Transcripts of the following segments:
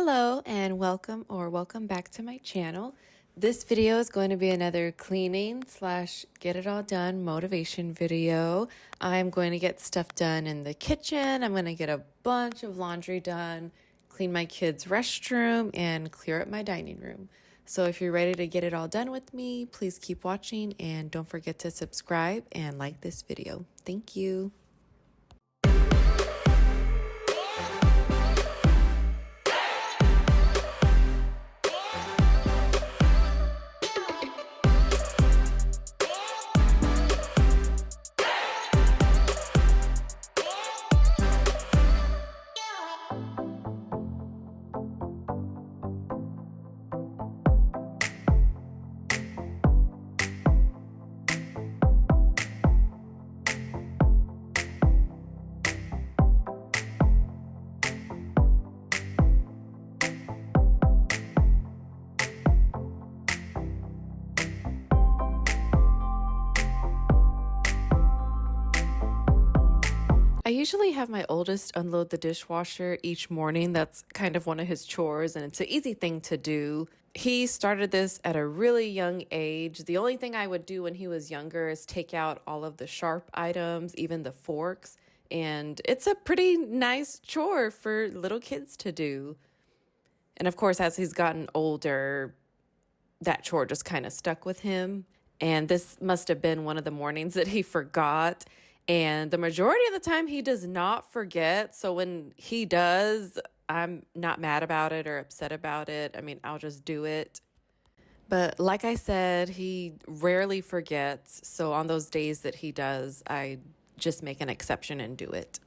Hello and welcome back to my channel. This video is going to be another cleaning slash get it all done motivation video. I'm going to get stuff done in the kitchen. I'm going to get a bunch of laundry done, clean my kids' restroom, and clear up my dining room. So if you're ready to get it all done with me, please keep watching and don't forget to subscribe and like this video. Thank you. I usually have my oldest unload the dishwasher each morning. That's kind of one of his chores, and it's an easy thing to do. He started this at a really young age. The only thing I would do when he was younger is take out all of the sharp items, even the forks, and it's a pretty nice chore for little kids to do. And of course, as he's gotten older, that chore just kind of stuck with him. And this must have been one of the mornings that he forgot. And the majority of the time he does not forget. So when he does, I'm not mad about it or upset about it. I mean, I'll just do it. But like I said, he rarely forgets. So on those days that he does, I just make an exception and do it.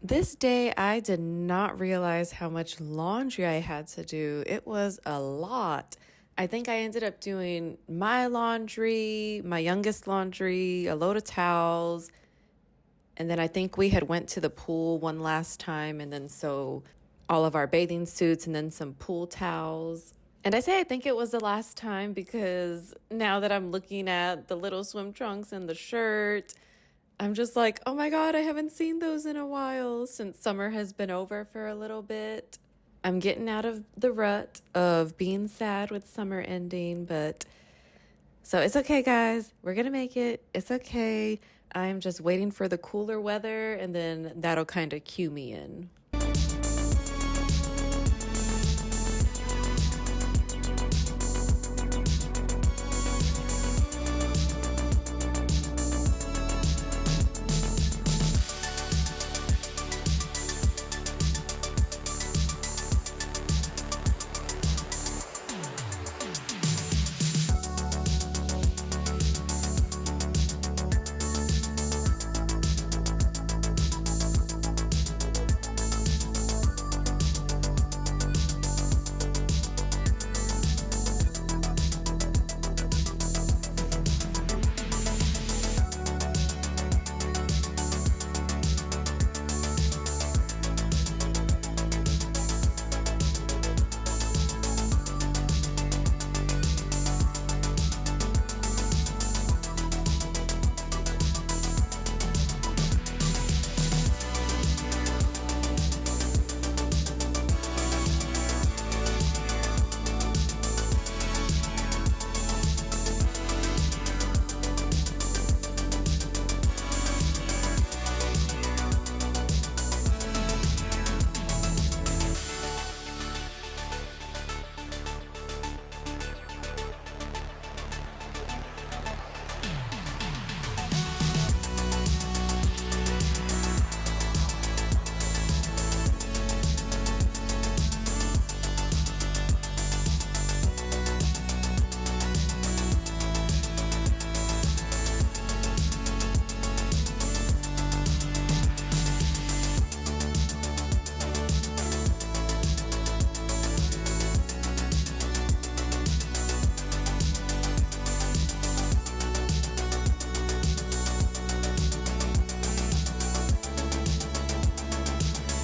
This day, I did not realize how much laundry I had to do. It was a lot. I think I ended up doing my laundry, my youngest laundry, a load of towels, and then I think we had went to the pool one last time, and then so all of our bathing suits and then some pool towels. And I say I think it was the last time because now that I'm looking at the little swim trunks and the shirt, I'm just like, oh my God, I haven't seen those in a while since summer has been over for a little bit. I'm getting out of the rut of being sad with summer ending, but so it's okay, guys. We're going to make it. It's okay. I'm just waiting for the cooler weather and then that'll kind of cue me in.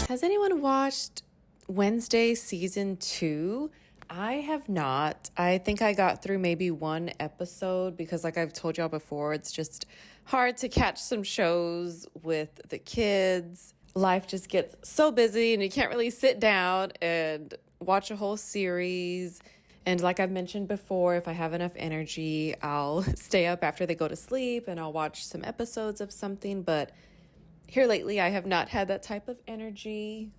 Has anyone watched Wednesday season 2? I have not. I think I got through maybe one episode because, like I've told y'all before, it's just hard to catch some shows with the kids. Life just gets so busy and you can't really sit down and watch a whole series. And like I've mentioned before, if I have enough energy, I'll stay up after they go to sleep and I'll watch some episodes of something. But here lately, I have not had that type of energy.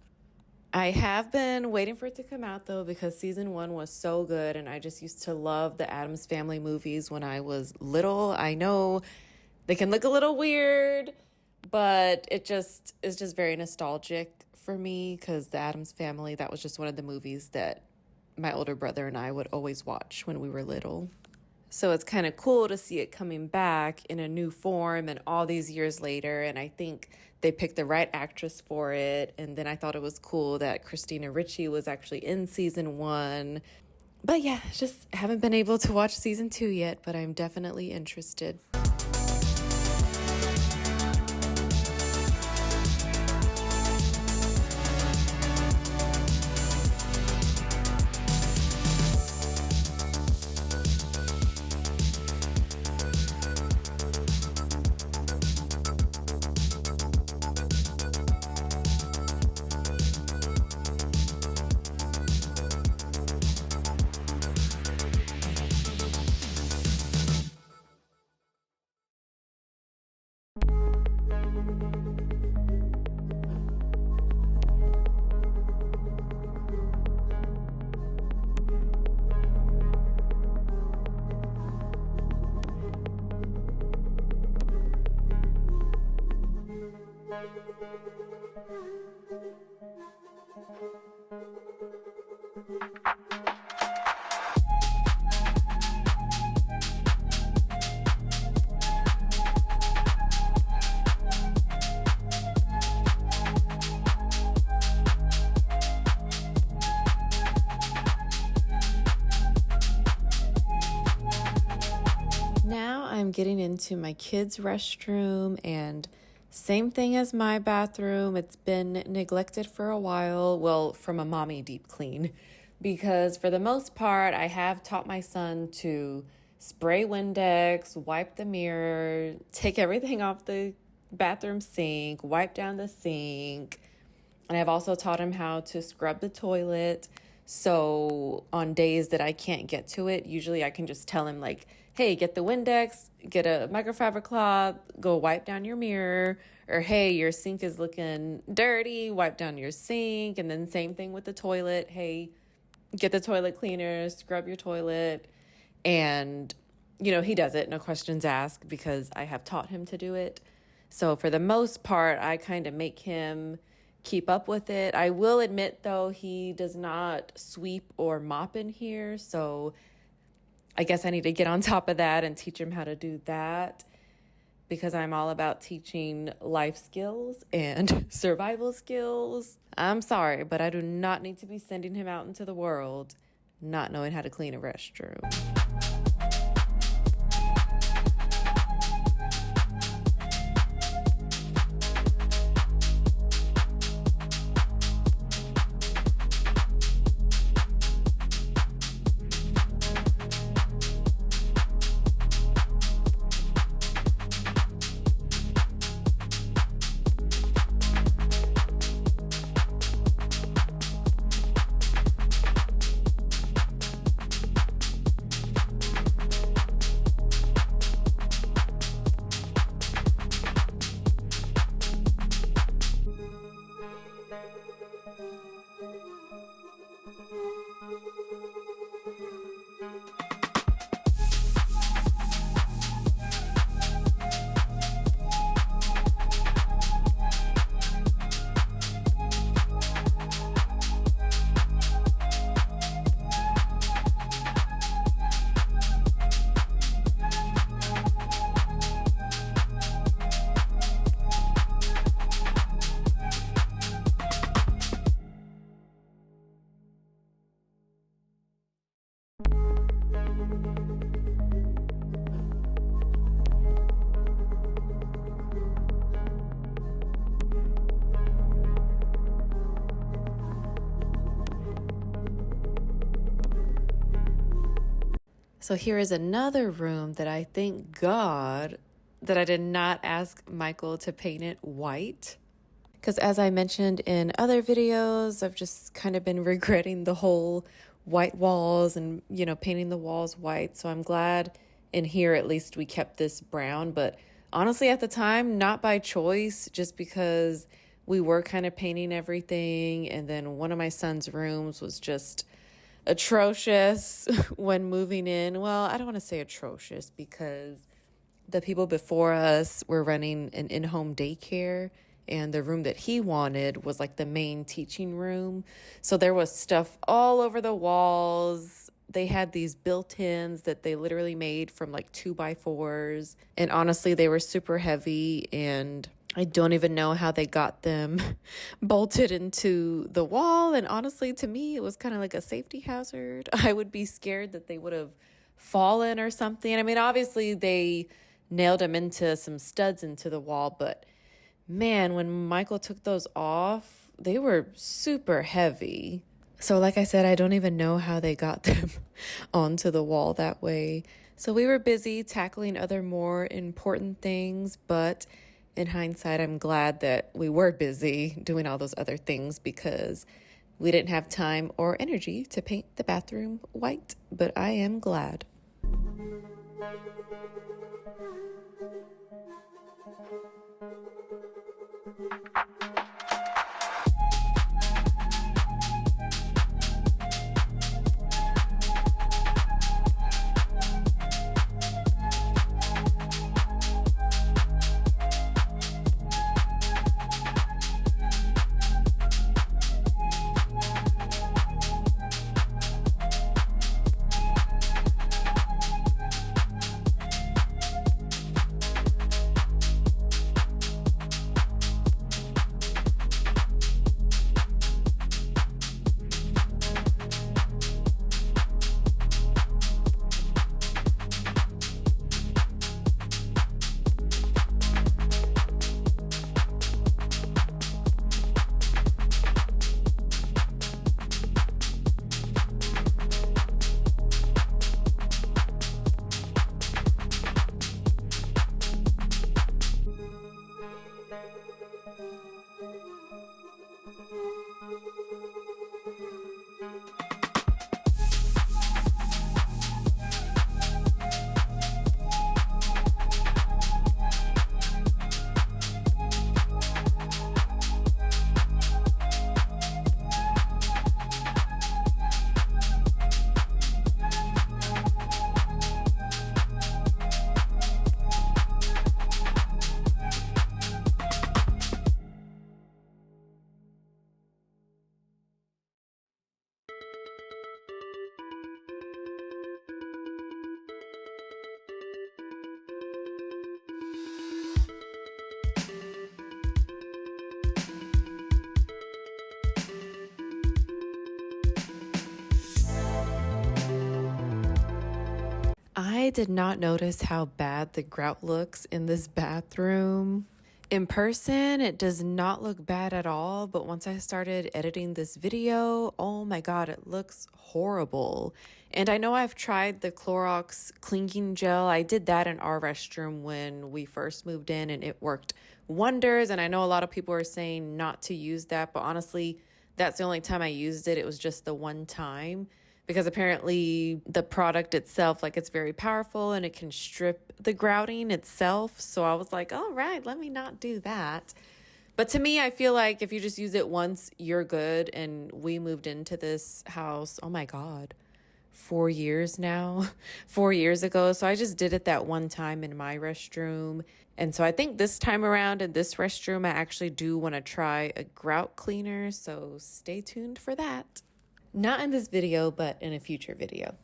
I have been waiting for it to come out though, because season 1 was so good and I just used to love the Addams Family movies when I was little. I know they can look a little weird, but it just is just very nostalgic for me because the Addams Family, that was just one of the movies that my older brother and I would always watch when we were little. So it's kind of cool to see it coming back in a new form and all these years later. And I think they picked the right actress for it. And then I thought it was cool that Christina Ricci was actually in season 1. But yeah, just haven't been able to watch season 2 yet, but I'm definitely interested. Now I'm getting into my kids' restroom, and same thing as my bathroom. It's been neglected for a while. Well, from a mommy deep clean, because for the most part, I have taught my son to spray Windex, wipe the mirror, take everything off the bathroom sink, wipe down the sink. And I've also taught him how to scrub the toilet. So on days that I can't get to it, usually I can just tell him like, hey, get the Windex, get a microfiber cloth, go wipe down your mirror. Or, hey, your sink is looking dirty, wipe down your sink. And then same thing with the toilet. Hey, get the toilet cleaner, scrub your toilet. And, he does it, no questions asked, because I have taught him to do it. So for the most part, I kind of make him keep up with it. I will admit, though, he does not sweep or mop in here. So I guess I need to get on top of that and teach him how to do that, because I'm all about teaching life skills and survival skills. I'm sorry, but I do not need to be sending him out into the world not knowing how to clean a restroom. So here is another room that I thank God that I did not ask Michael to paint it white. Because as I mentioned in other videos, I've just kind of been regretting the whole white walls and, painting the walls white. So I'm glad in here at least we kept this brown. But honestly, at the time, not by choice, just because we were kind of painting everything. And then one of my son's rooms was just atrocious when moving in. Well, I don't want to say atrocious because the people before us were running an in-home daycare, and the room that he wanted was like the main teaching room. So there was stuff all over the walls. They had these built-ins that they literally made from like 2x4s. And honestly, they were super heavy, and I don't even know how they got them bolted into the wall. And honestly, to me, it was kind of like a safety hazard. I would be scared that they would have fallen or something. I mean, obviously, they nailed them into some studs into the wall, but man, when Michael took those off, they were super heavy. So like I said, I don't even know how they got them onto the wall that way. So we were busy tackling other more important things, but in hindsight, I'm glad that we were busy doing all those other things because we didn't have time or energy to paint the bathroom white, but I am glad. I did not notice how bad the grout looks in this bathroom. In person, it does not look bad at all, but once I started editing this video, oh my God, it looks horrible. And I know I've tried the Clorox clinging gel. I did that in our restroom when we first moved in, and it worked wonders. And I know a lot of people are saying not to use that, but honestly, that's the only time I used it. It was just the one time, because apparently the product itself, like, it's very powerful and it can strip the grouting itself. So I was like, all right, let me not do that. But to me, I feel like if you just use it once, you're good. And we moved into this house, oh my God, 4 years now, 4 years ago. So I just did it that one time in my restroom. And so I think this time around in this restroom, I actually do want to try a grout cleaner. So stay tuned for that. Not in this video, but in a future video.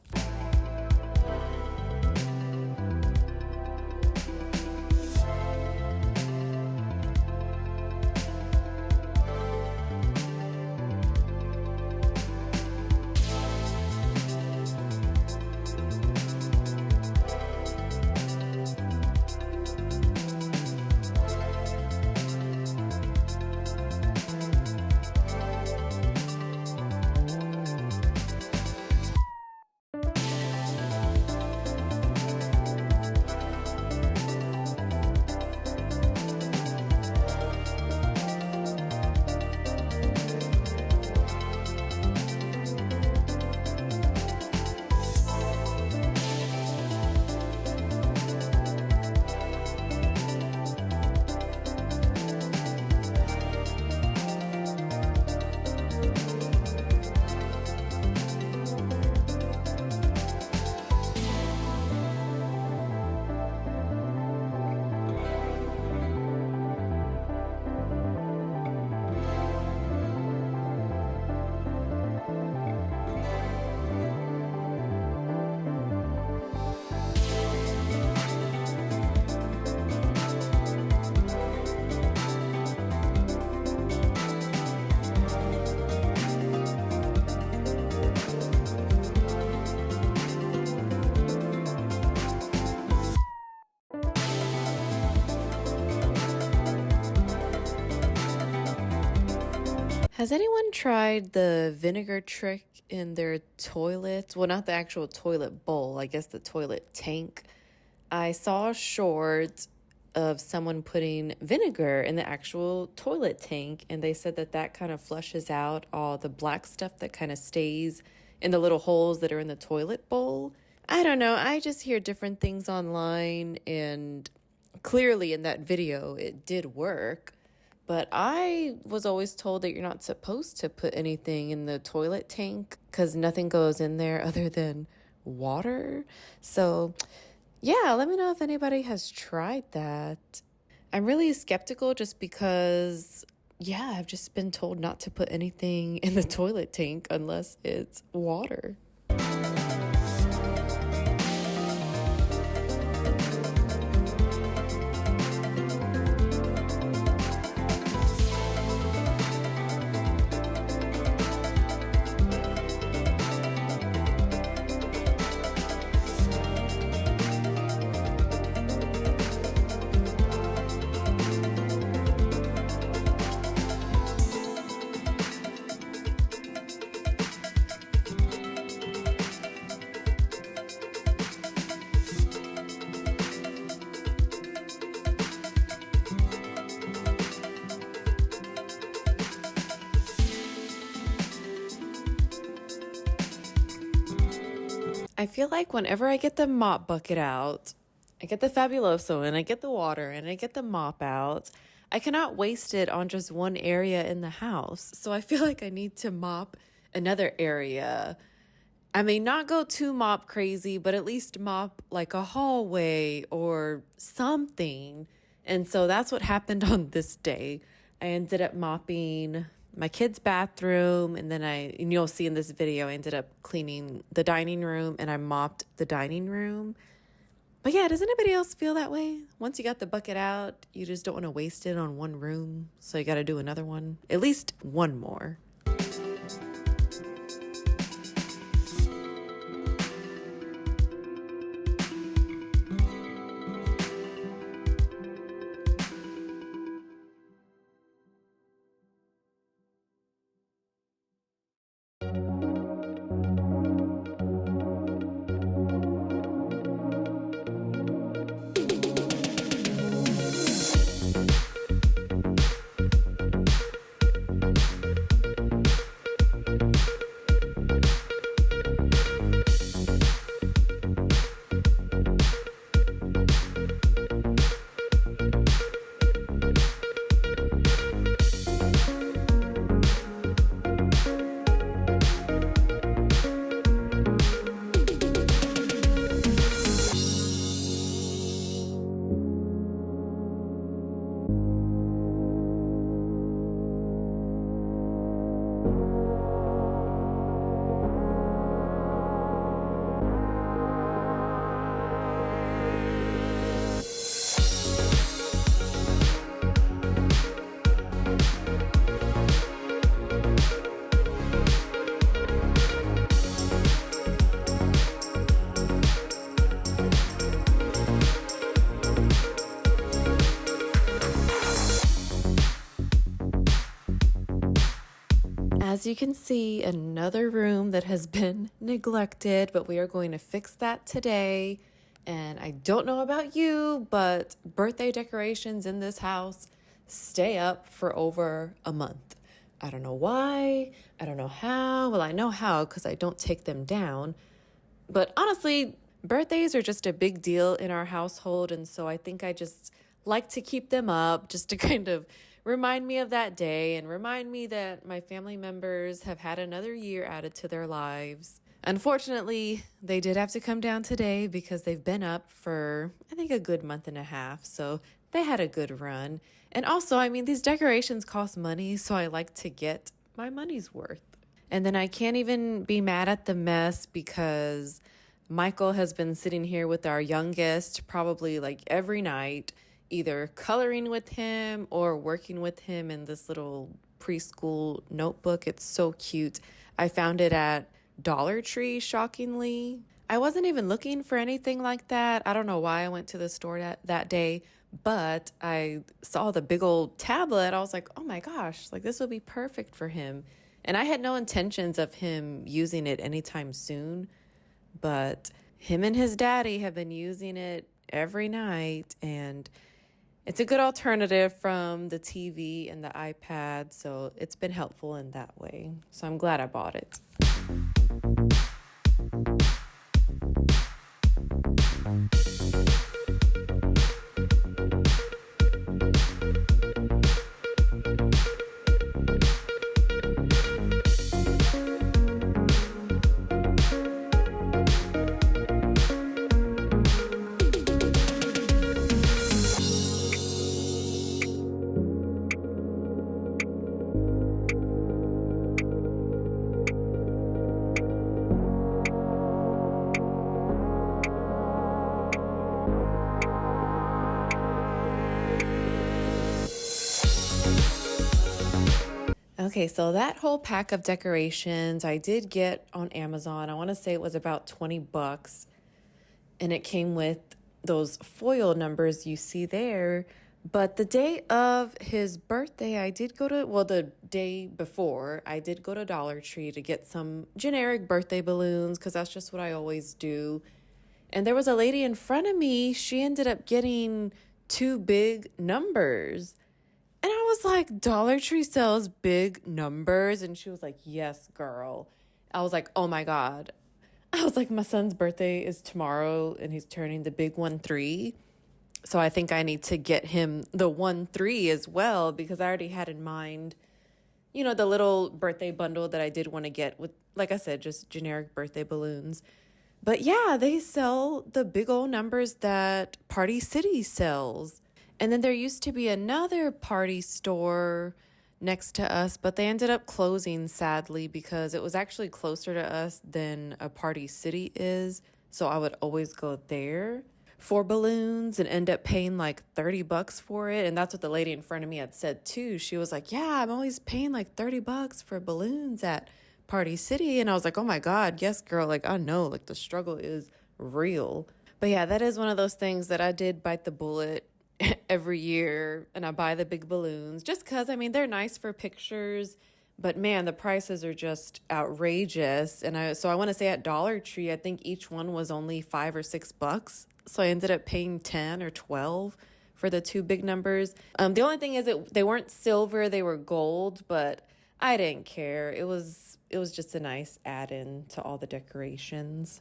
Has anyone tried the vinegar trick in their toilets? Well, not the actual toilet bowl, I guess the toilet tank. I saw shorts of someone putting vinegar in the actual toilet tank, and they said that that kind of flushes out all the black stuff that kind of stays in the little holes that are in the toilet bowl. I don't know. I just hear different things online, and clearly in that video, it did work. But I was always told that you're not supposed to put anything in the toilet tank because nothing goes in there other than water. So, yeah, let me know if anybody has tried that. I'm really skeptical just because, yeah, I've just been told not to put anything in the toilet tank unless it's water. I feel like whenever I get the mop bucket out, I get the Fabuloso and I get the water and I get the mop out, I cannot waste it on just one area in the house. So I feel like I need to mop another area. I may not go too mop crazy, but at least mop like a hallway or something. And so that's what happened on this day. I ended up mopping my kid's bathroom, and then and you'll see in this video, I ended up cleaning the dining room and I mopped the dining room. But yeah, does anybody else feel that way? Once you got the bucket out, you just don't want to waste it on one room. So you got to do another one, at least one more. As you can see, another room that has been neglected, but we are going to fix that today. And I don't know about you, but birthday decorations in this house stay up for over a month. I don't know why. I don't know how. Well, I know how because I don't take them down. But honestly, birthdays are just a big deal in our household. And so I think I just like to keep them up just to kind of remind me of that day and remind me that my family members have had another year added to their lives. Unfortunately, they did have to come down today because they've been up for, I think, a good month and a half. So they had a good run. And also, I mean, these decorations cost money, so I like to get my money's worth. And then I can't even be mad at the mess because Michael has been sitting here with our youngest probably like every night, either coloring with him or working with him in this little preschool notebook. It's so cute. I found it at Dollar Tree, shockingly. I wasn't even looking for anything like that. I don't know why I went to the store that day, But I saw the big old tablet. I was like, oh my gosh, like this would be perfect for him. And I had no intentions of him using it anytime soon, but him and his daddy have been using it every night. And it's a good alternative from the TV and the iPad. So it's been helpful in that way. So I'm glad I bought it. Okay, so that whole pack of decorations I did get on Amazon. I want to say it was about 20 bucks, and it came with those foil numbers you see there. But the day of his birthday, I did go to, well, the day before, I did go to Dollar Tree to get some generic birthday balloons because that's just what I always do. And there was a lady in front of me. She ended up getting two big numbers. And I was like, Dollar Tree sells big numbers? And she was like, yes, girl. I was like, oh my God. I was like, my son's birthday is tomorrow and he's turning the big 1-3. So I think I need to get him the 1-3 as well because I already had in mind, the little birthday bundle that I did want to get with, like I said, just generic birthday balloons. But yeah, they sell the big old numbers that Party City sells. And then there used to be another party store next to us, but they ended up closing sadly because it was actually closer to us than a Party City is. So I would always go there for balloons and end up paying like 30 bucks for it. And that's what the lady in front of me had said too. She was like, yeah, I'm always paying like 30 bucks for balloons at Party City. And I was like, oh my God, yes, girl. Like, I know, like the struggle is real. But yeah, that is one of those things that I did bite the bullet every year, and I buy the big balloons just because, they're nice for pictures, but man, the prices are just outrageous. And I want to say at Dollar Tree, I think each one was only $5 or $6. So I ended up paying 10 or 12 for the two big numbers. The only thing is that they weren't silver, they were gold, but I didn't care. It was just a nice add-in to all the decorations.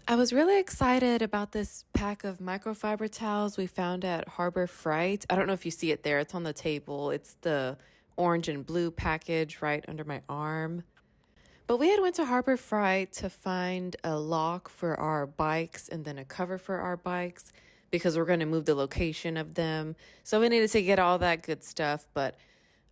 I was really excited about this pack of microfiber towels we found at Harbor Freight. I don't know if you see it there. It's on the table. It's the orange and blue package right under my arm. But we had went to Harbor Freight to find a lock for our bikes and then a cover for our bikes because we're going to move the location of them. So we needed to get all that good stuff. But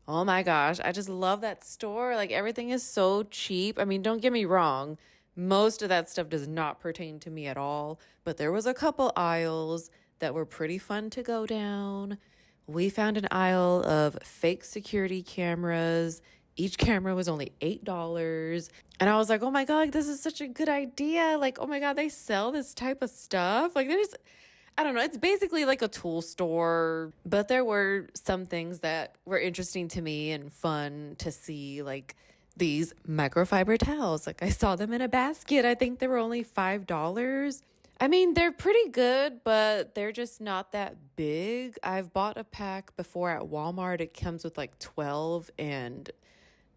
oh my gosh, I just love that store. Like everything is so cheap. Don't get me wrong. Most of that stuff does not pertain to me at all, but there was a couple aisles that were pretty fun to go down. We found an aisle of fake security cameras. Each camera was only $8. And I was like, oh my God, like, this is such a good idea. Like, oh my God, they sell this type of stuff. Like I don't know, it's basically like a tool store, but there were some things that were interesting to me and fun to see, like these microfiber towels. Like I saw them in a basket. I think they were only $5. They're pretty good, but they're just not that big. I've bought a pack before at Walmart. It comes with like 12 and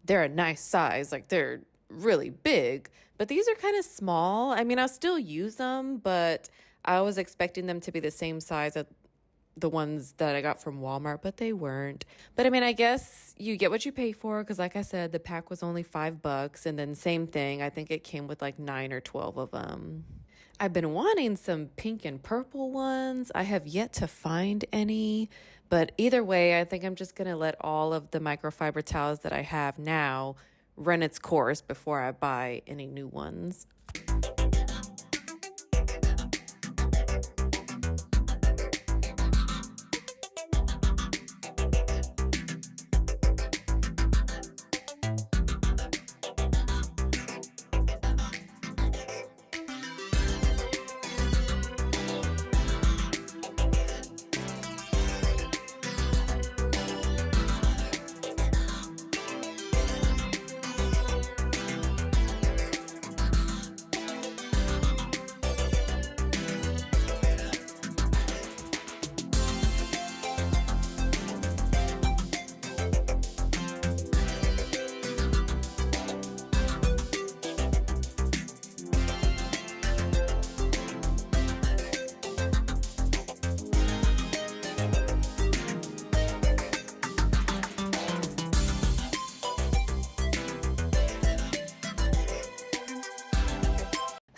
they're a nice size. Like they're really big, but these are kind of small. I'll still use them, but I was expecting them to be the same size the ones that I got from Walmart, but they weren't. But I mean, I guess you get what you pay for because, like I said, the pack was only $5. And then, same thing, I think it came with like 9 or 12 of them. I've been wanting some pink and purple ones. I have yet to find any. But either way, I think I'm just going to let all of the microfiber towels that I have now run its course before I buy any new ones.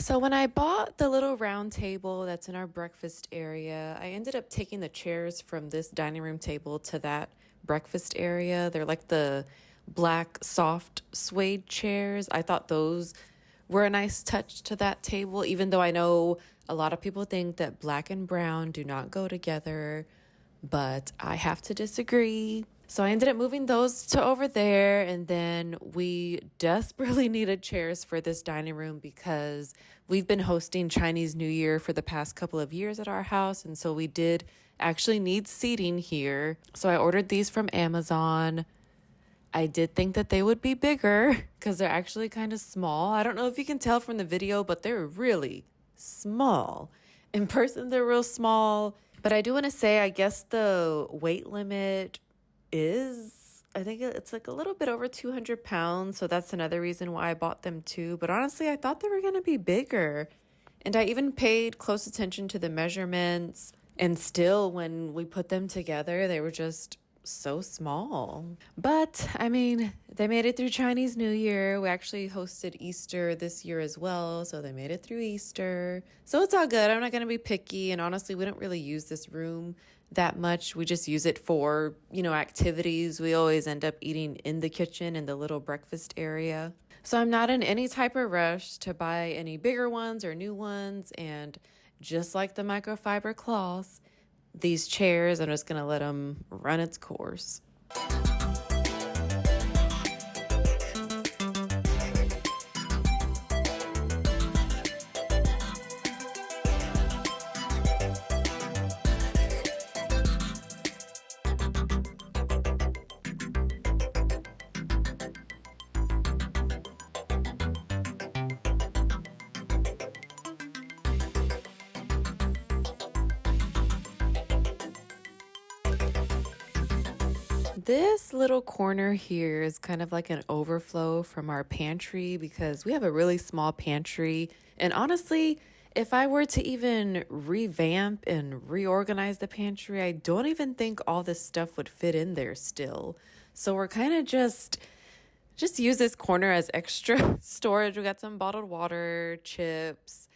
So when I bought the little round table that's in our breakfast area, I ended up taking the chairs from this dining room table to that breakfast area. They're like the black soft suede chairs. I thought those were a nice touch to that table, even though I know a lot of people think that black and brown do not go together, but I have to disagree. So I ended up moving those to over there, and then we desperately needed chairs for this dining room because we've been hosting Chinese New Year for the past couple of years at our house, and so we did actually need seating here. So I ordered these from Amazon. I did think that they would be bigger because they're actually kind of small. I don't know if you can tell from the video, but they're really small. In person, they're real small. But I do want to say, I guess the weight limit is, I think it's like a little bit over 200 pounds. So that's another reason why I bought them too. But honestly, I thought they were going to be bigger. And I even paid close attention to the measurements. And still, when we put them together, they were just so small. But I mean, they made it through Chinese New Year. We actually hosted Easter this year as well, so they made it through Easter. So it's all good. I'm not going to be picky, and honestly, we don't really use this room that much. We just use it for, activities. We always end up eating in the kitchen in the little breakfast area. So I'm not in any type of rush to buy any bigger ones or new ones, and just like the microfiber cloths, these chairs, I'm just going to let them run its course. This little corner here is kind of like an overflow from our pantry because we have a really small pantry. And honestly, if I were to even revamp and reorganize the pantry, I don't even think all this stuff would fit in there still. So we're kind of just use this corner as extra storage. We got some bottled water, chips.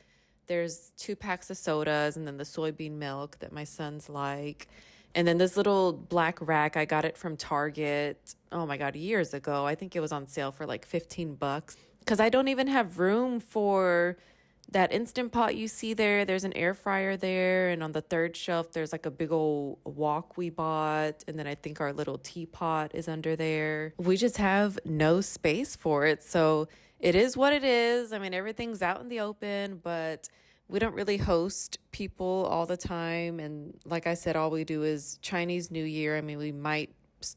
There's 2 packs of sodas and then the soybean milk that my sons like. And then this little black rack, I got it from Target, oh my God, years ago. I think it was on sale for like $15 because I don't even have room for that Instant Pot you see there. There's an air fryer there. And on the third shelf, there's like a big old wok we bought. And then I think our little teapot is under there. We just have no space for it. So it is what it is. I mean, everything's out in the open, but we don't really host people all the time. And like I said, all we do is Chinese New Year. I mean, we might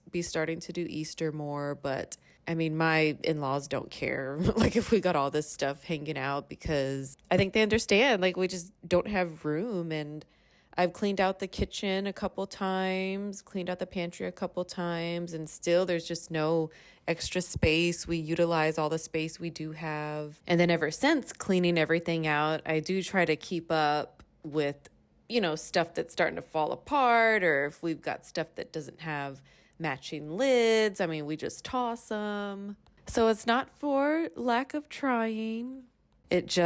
be starting to do Easter more, but I mean, my in-laws don't care, like if we got all this stuff hanging out because I think they understand, like we just don't have room. And I've cleaned out the kitchen a couple times, cleaned out the pantry a couple times, and still there's just no extra space. We utilize all the space we do have. And then ever since cleaning everything out, I do try to keep up with stuff that's starting to fall apart, or if we've got stuff that doesn't have matching lids, I mean, we just toss them. So it's not for lack of trying. It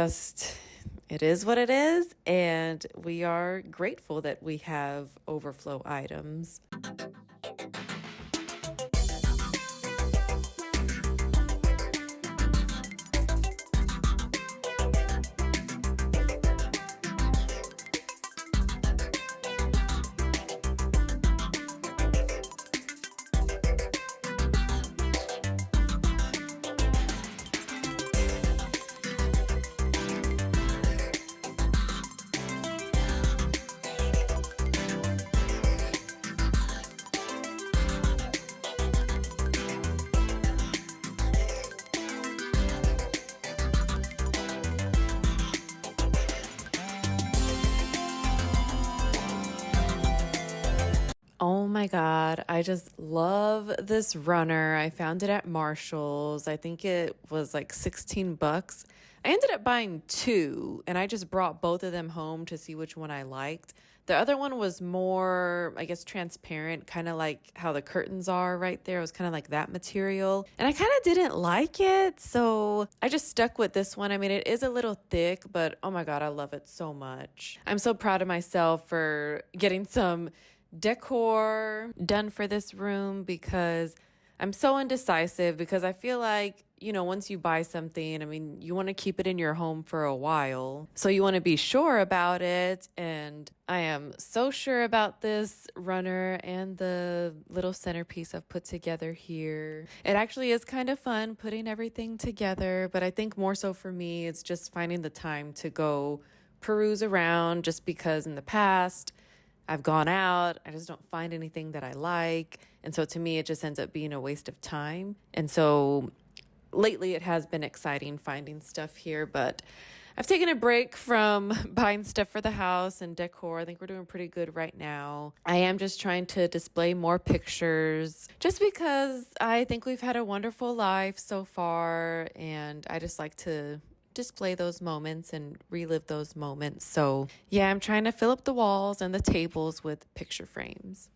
is what it is, and we are grateful that we have overflow items. Oh my God, I just love this runner. I found it at Marshall's. I think it was like 16 bucks. I ended up buying two, and I just brought both of them home to see which one I liked. The other one was more, I guess, transparent, kind of like how the curtains are right there. It was kind of like that material. And I kind of didn't like it, so I just stuck with this one. I mean, it is a little thick, but oh my God, I love it so much. I'm so proud of myself for getting some decor done for this room, because I'm so indecisive, because I feel like, once you buy something, I mean, you want to keep it in your home for a while. So you want to be sure about it. And I am so sure about this runner and the little centerpiece I've put together here. It actually is kind of fun putting everything together, but I think more so for me, it's just finding the time to go peruse around, just because in the past, I've gone out, I just don't find anything that I like. And so to me, it just ends up being a waste of time. And so lately it has been exciting finding stuff here, but I've taken a break from buying stuff for the house and decor. I think we're doing pretty good right now. I am just trying to display more pictures, just because I think we've had a wonderful life so far, and I just like to display those moments and relive those moments. So yeah, I'm trying to fill up the walls and the tables with picture frames.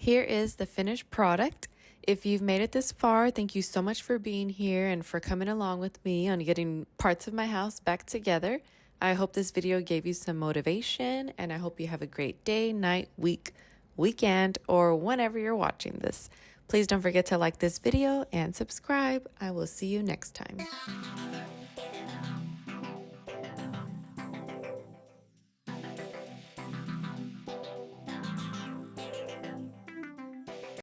Here is the finished product. If you've made it this far, thank you so much for being here and for coming along with me on getting parts of my house back together. I hope this video gave you some motivation, and I hope you have a great day, night, week, weekend, or whenever you're watching this. Please don't forget to like this video and subscribe. I will see you next time.